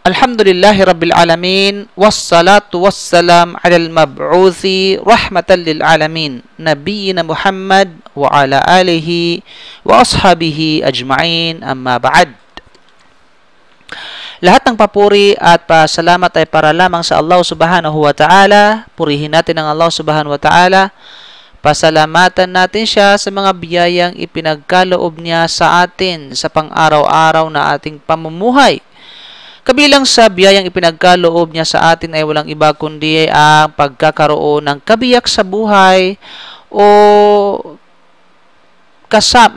Alhamdulillahi Rabbil Alamin, wassalatu wassalam ala al-mab'uthi rahmatan lil alamin, nabiyyina Muhammad wa ala alihi wa ashabihi ajma'in, amma ba'd. Lahat ng papuri at pasalamat ay para lamang sa Allah Subhanahu wa Ta'ala. Purihin natin ang Allah Subhanahu wa Ta'ala. Pasalamatan natin siya sa mga biyayang ipinagkaloob niya sa atin sa pang-araw-araw na ating pamumuhay. Kabilang sa biyayang ipinagkaloob niya sa atin ay walang iba kundi ang pagkakaroon ng kabiyak sa buhay o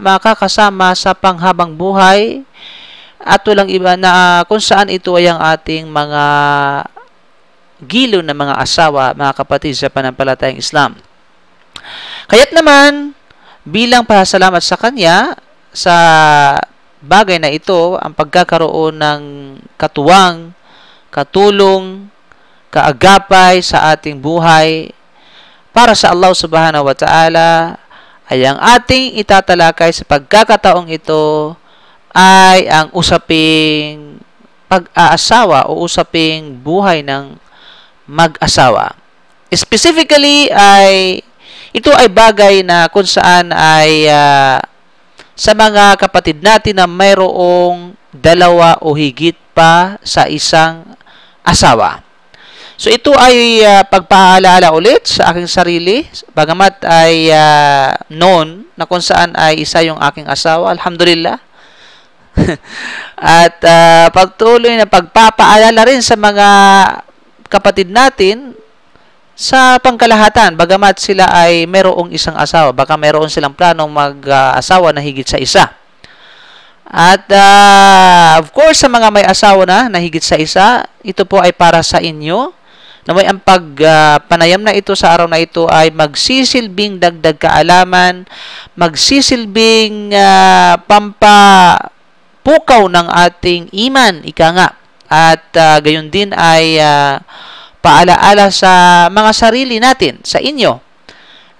makakasama sa panghabang buhay, at walang iba na kung saan ito ay ang ating mga gilo na mga asawa, mga kapatid sa pananampalatayang Islam. Kaya't naman, bilang pasalamat sa Kanya sa bagay na ito, ang pagkakaroon ng katuwang, katulong, kaagapay sa ating buhay para sa Allah Subhanahu wa Ta'ala, ay ang ating itatalakay sa pagkakataong ito ay ang usaping pag-aasawa o usaping buhay ng mag-asawa. Specifically, ito ay bagay na kung saan ay sa mga kapatid natin na mayroong dalawa o higit pa sa isang asawa. So ito ay pagpaalala ulit sa aking sarili, bagamat ay noon na kung saan ay isa yung aking asawa, alhamdulillah. At pagtuloy na pagpapaalala rin sa mga kapatid natin sa pangkalahatan, bagamat sila ay mayroong isang asawa, baka mayroon silang planong mag-asawa na higit sa isa. At of course, sa mga may asawa na higit sa isa, ito po ay para sa inyo, na may ang pagpanayam na ito sa araw na ito ay magsisilbing dagdag kaalaman, magsisilbing pampapukaw ng ating iman, ika nga, at gayon din ay paalaala sa mga sarili natin, sa inyo,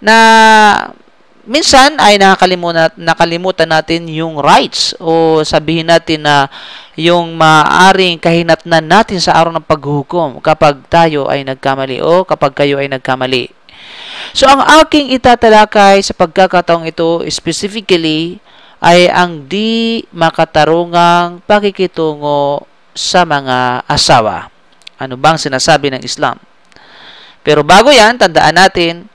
na minsan ay nakalimutan natin yung rights o sabihin natin na yung maaaring kahinatnan natin sa araw ng paghuhukom kapag tayo ay nagkamali o kapag kayo ay nagkamali. So, ang aking itatalakay sa pagkakataong ito specifically ay ang di makatarungang pakikitungo sa mga asawa. Ano bang sinasabi ng Islam? Pero bago yan, tandaan natin,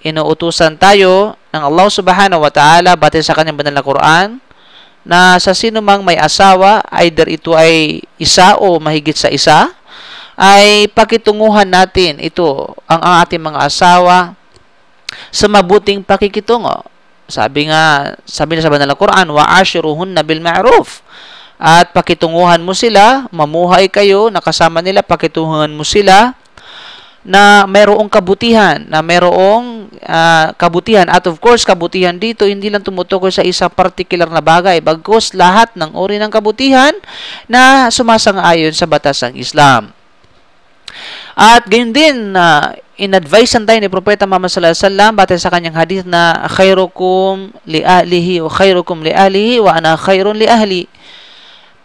inuutusan tayo ng Allah Subhanahu wa Ta'ala batay sa kanyang banal na Quran na sa sino mang may asawa, either ito ay isa o mahigit sa isa, ay pakitunguhan natin ito, ang ating mga asawa, sa mabuting pakikitungo. Sabi na sa banal na Quran, wa'ashiruhunna bil ma'ruf. At pakitunguhan mo sila, mamuhay kayo, nakasama nila, pakitunguhan mo sila na mayroong kabutihan, kabutihan. At of course, kabutihan dito, hindi lang tumutukoy sa isang particular na bagay, bagkus lahat ng uri ng kabutihan na sumasang-ayon sa batas ng Islam. At gayon din, in-advisean tayo ni Propeta Muhammad sallallahu alaihi wasallam batay sa kanyang hadith na khairukum li ahlihi wa khairukum li ahlihi wa ana khairun li ahli.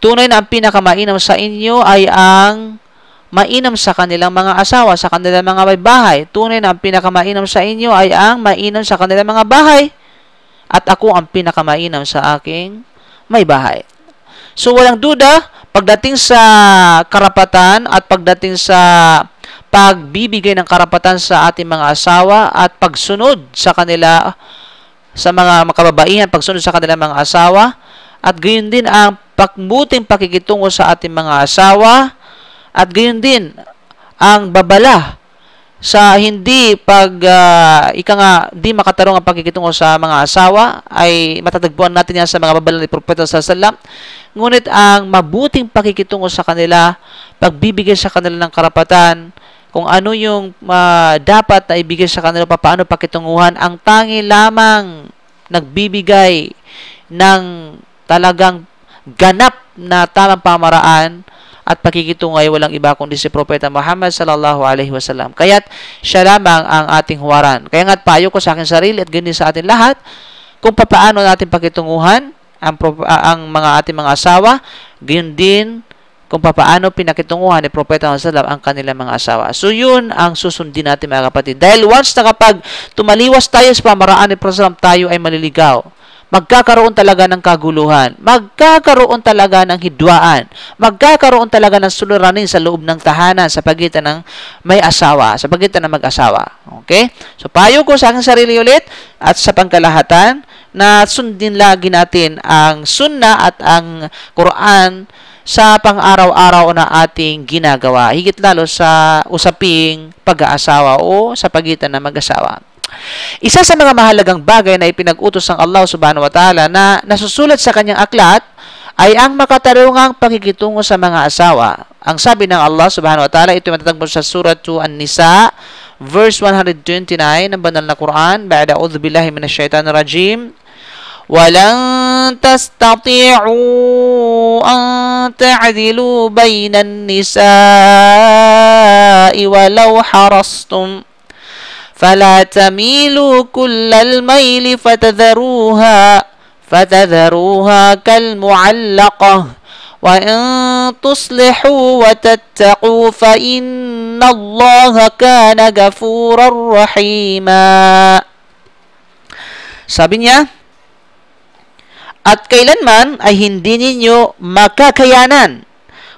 Tunay na ang pinakamainam sa inyo ay ang mainam sa kanilang mga asawa, sa kanilang mga may bahay. Tunay na ang pinakamainam sa inyo ay ang mainam sa kanilang mga bahay. At ako ang pinakamainam sa aking may bahay. So walang duda, pagdating sa karapatan at pagdating sa pagbibigay ng karapatan sa ating mga asawa at pagsunod sa kanila, sa mga kababaihan, pagsunod sa kanilang mga asawa, at gayon din ang pakbuting pakikitungo sa ating mga asawa, at gayon din ang babala sa hindi di makatarong ang pakikitungo sa mga asawa, ay matatagpuan natin yan sa mga babala ni Propeta sallallahu alaihi wasallam. Ngunit ang mabuting pakikitungo sa kanila, pagbibigay sa kanila ng karapatan, kung ano yung dapat na ibigay sa kanila, paano pakitunguhan, ang tangi lamang nagbibigay ng talagang ganap na tamang pamaraan at pakikitungo ay walang iba kundi si Propeta Muhammad sallallahu alaihi wasallam. Kaya't siya lamang ang ating huwaran. Kaya nga't payo ko sa aking sarili at ganyan sa atin lahat kung paano natin pakitunguhan ang mga ating mga asawa, gayon din kung paano pinakitunguhan ni Propeta Muhammad sallallahu alaihi wasallam ang kanilang mga asawa. So yun ang susundin natin mga kapatid. Dahil once na kapag tumaliwas tayo sa pamaraan ni Propeta sallallahu alaihi wasallam, tayo ay maliligaw. Magkakaroon talaga ng kaguluhan, magkakaroon talaga ng hidwaan, magkakaroon talaga ng suliranin sa loob ng tahanan sa pagitan ng may asawa, sa pagitan ng mag-asawa. Okay? So payo ko sa aking sarili ulit at sa pangkalahatan na sundin lagi natin ang sunna at ang Quran sa pang-araw-araw na ating ginagawa, higit lalo sa usaping pag-aasawa o sa pagitan ng mag-asawa. Isa sa mga mahalagang bagay na ipinag-utos ng Allah subhanahu wa ta'ala na nasusulat sa kanyang aklat ay ang makatarungang pakikitungo sa mga asawa. Ang sabi ng Allah subhanahu wa ta'ala, ito matatagpo sa Surah An-Nisa, verse 129 ng banal na Quran, ba'da a'udhu billahi minash shaitanir rajim, وَلَن تَسْتَطِيعُوا أَن تَعْدِلُوا بَيْنَ النِّسَاءِ وَلَوْ حَرَصْتُمْ فلا تميلوا كل الميل فتذروها كالمعلقة وإن تصلحوا وتتقوا فإن الله كان غفورا رحيما. Sabi niya, at kailanman ay hindi ninyo makakayanan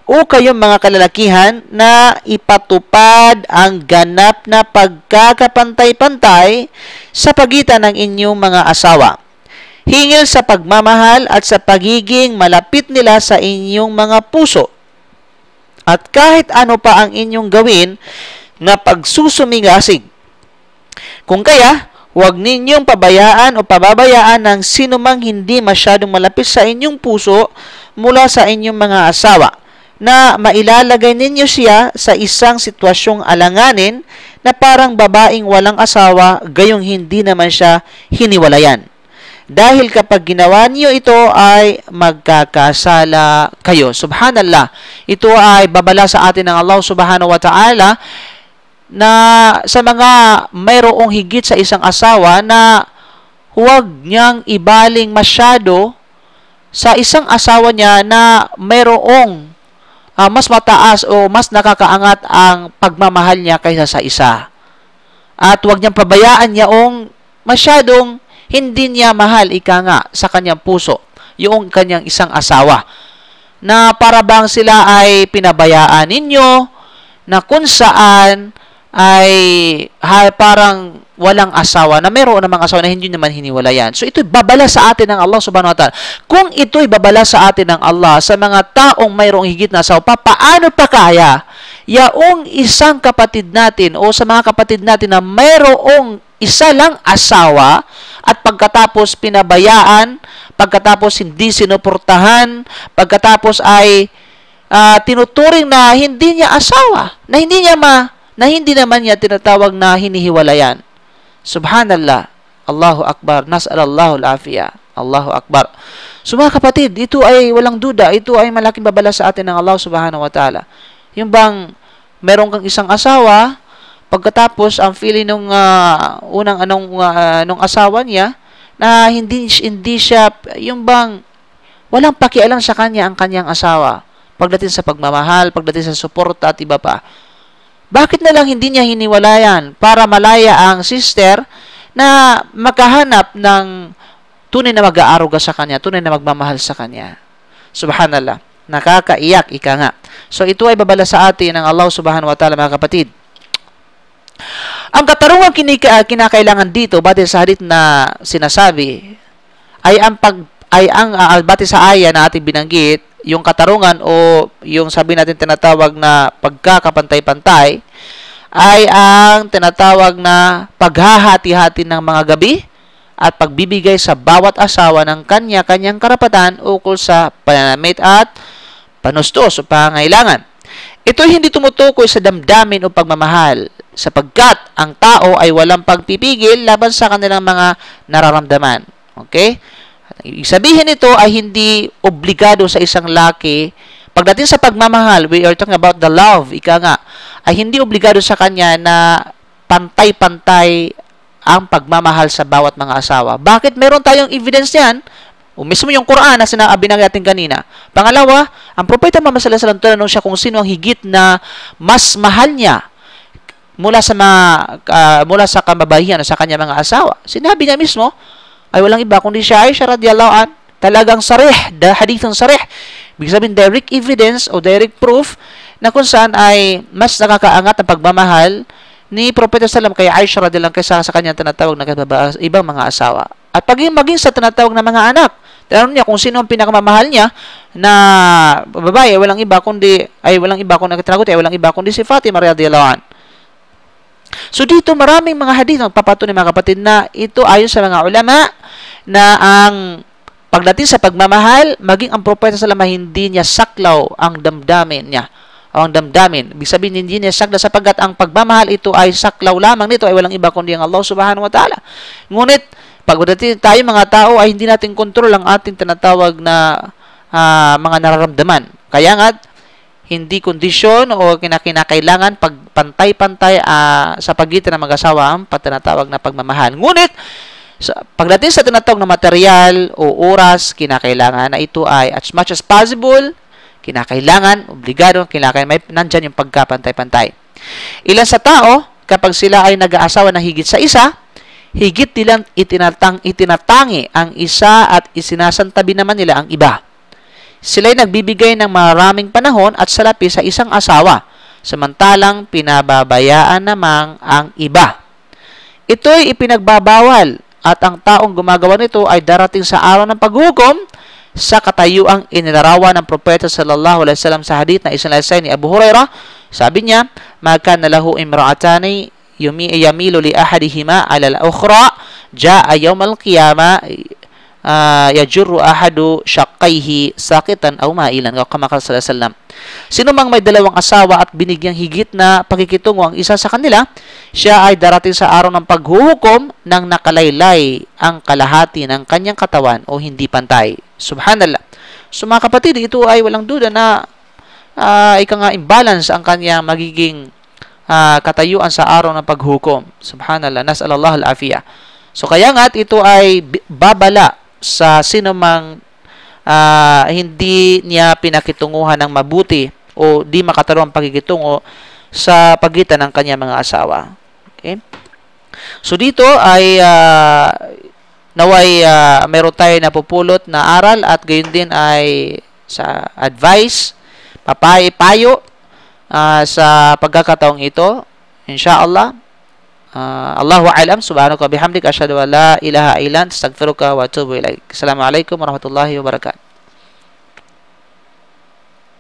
o kayong mga kalalakihan na ipatupad ang ganap na pagkakapantay-pantay sa pagitan ng inyong mga asawa, hingil sa pagmamahal at sa pagiging malapit nila sa inyong mga puso. At kahit ano pa ang inyong gawin na pagsusumigasig. Kung kaya, huwag ninyong pabayaan o pababayaan ng sinumang hindi masyadong malapit sa inyong puso mula sa inyong mga asawa, na mailalagay ninyo siya sa isang sitwasyong alanganin na parang babaeng walang asawa, gayong hindi naman siya hiniwalayan. Dahil kapag ginawa niyo ito ay magkakasala kayo. Subhanallah, ito ay babala sa atin ng Allah subhanahu wa ta'ala na sa mga mayroong higit sa isang asawa na huwag niyang ibaling masyado sa isang asawa niya na mayroong mas mataas o mas nakakaangat ang pagmamahal niya kaysa sa isa. At huwag niyang pabayaan yaong masyadong hindi niya mahal ika nga sa kanyang puso, yung kanyang isang asawa, na para bang sila ay pinabayaan ninyo, na kung saan ay parang walang asawa, na meron namang asawa na hindi naman hiniwalayan. So ito'y babala sa atin ng Allah subhanahu wa ta'ala. Kung ito'y babala sa atin ng Allah sa mga taong mayroong higit na asawa, paano pa kaya yaong isang kapatid natin o sa mga kapatid natin na mayroong isa lang asawa at pagkatapos pinabayaan, pagkatapos hindi sinuportahan, pagkatapos ay tinuturing na hindi niya asawa, na hindi naman niya tinatawag na hinihiwalayan. Subhanallah. Allahu Akbar. Nas'alallahu al-afiyah. Allahu Akbar. So mga kapatid, ito ay walang duda. Ito ay malaking babala sa atin ng Allah subhanahu wa ta'ala. Yung bang meron kang isang asawa, pagkatapos ang feeling nung nung asawa niya na hindi siya, yung bang walang pakialam sa kanya ang kanyang asawa. Pagdating sa pagmamahal, pagdating sa suporta at iba pa. Bakit na lang hindi niya hiniwalayan para malaya ang sister na makahanap ng tunay na mag-aaruga sa kanya, tunay na magmamahal sa kanya? Subhanallah. Nakakaiyak, ika nga. So ito ay babala sa atin ng Allah subhanahu wa ta'ala, mga kapatid. Ang katarungang kinakailangan dito, batay sa hadith na sinasabi, ay ang batay sa aya na ating binanggit, yung katarungan o yung sabi natin tinatawag na pagkakapantay-pantay ay ang tinatawag na paghahati-hati ng mga gabi at pagbibigay sa bawat asawa ng kanya-kanyang karapatan ukol sa pananamit at panustos o pangailangan. Ito hindi tumutukoy sa damdamin o pagmamahal sapagkat ang tao ay walang pagpipigil laban sa kanilang mga nararamdaman. Okay? Ibig sabihin nito ay hindi obligado sa isang laki. Pagdating sa pagmamahal, we are talking about the love, ika nga, ay hindi obligado sa kanya na pantay-pantay ang pagmamahal sa bawat mga asawa. Bakit? Meron tayong evidence yan. O mismo yung Quran na sinabi natin kanina. Pangalawa, ang propeta Muhammad sallallahu alaihi wasallam tinanong siya kung sino ang higit na mas mahal niya mula sa kababayan o sa kanya mga asawa. Sinabi niya mismo ay walang iba kundi si Aisha radhiyallahu an. Talagang sarih, hadithun sarih. Ibig sabihin direct evidence o direct proof na kung saan ay mas nakakaangat ang pagmamahal ni Propeta sallam kay Aisha radhiyallahu kaysa sa kanyang tinatawag na ibang mga asawa. At maging sa tinatawag na mga anak. Tanong niya kung sino ang pinakamamahal niya na babae, walang iba kundi si Fatima radhiyallahu an. So dito maraming mga hadith ang papatunay mga kapatid na ito ayon sa mga ulama na ang pagdating sa pagmamahal, maging ang propeta sallallahu hindi niya saklaw ang damdamin niya. O ang damdamin. Ibig sabihin hindi niya saklaw sapagkat ang pagmamahal ito ay saklaw lamang nito ay walang iba kundi ang Allah subhanahu wa ta'ala. Ngunit pagdating tayo mga tao ay hindi natin kontrol ang ating tinatawag na mga nararamdaman. Kaya nga hindi kondisyon o kinakailangan pagpantay-pantay sa pagitan ng mag-asawa ang tinatawag na pagmamahal. Ngunit pagdating sa tinatawag na material o oras, kinakailangan na ito ay as much as possible, obligado, nandyan yung pagkapantay-pantay. Ilan sa tao, kapag sila ay nag-aasawa na higit sa isa, higit nilang itinatangi ang isa at isinasantabi naman nila ang iba. Sila ay nagbibigay ng maraming panahon at salapi sa isang asawa, samantalang pinababayaan namang ang iba. Ito'y ipinagbabawal at ang taong gumagawa nito ay darating sa araw ng paghukom sa katayuang inilarawan ng propeta sallallahu alaihi wasallam sa hadith na isinalasay ni Abu Hurairah. Sabi niya, "Maka nalahu imra'atani yamilu li ahadihima ala al-ukhra jaa yawm al-qiyamah yajurru ahadu shaqqaihi sakitan aw mailan." Kama sallallahu alaihi wasallam. Sino mang may dalawang asawa at binigyang higit na pakikitungo ang isa sa kanila, siya ay darating sa araw ng paghuhukom ng nakalaylay ang kalahati ng kanyang katawan o hindi pantay. Subhanallah. So mga kapatid, ito ay walang duda na imbalance ang kanyang magiging katayuan sa araw ng paghukom. Subhanallah. Nas'alallah al-afiyah. So kaya nga ito ay babala sa sinumang hindi niya pinakitunguhan ng mabuti o di makataro ang pakikitungo sa pagitan ng kanya mga asawa. Okay? So dito ay naway meron tayo napupulot na aral at gayon din ay sa advice, payo sa pagkakataong ito. Insyaallah. Allahu a'lam. Subhanaka bihamdika asyhadu an la ilaha illa anta astaghfiruka wa atubu ilaik. Assalamualaikum warahmatullahi wabarakatuh.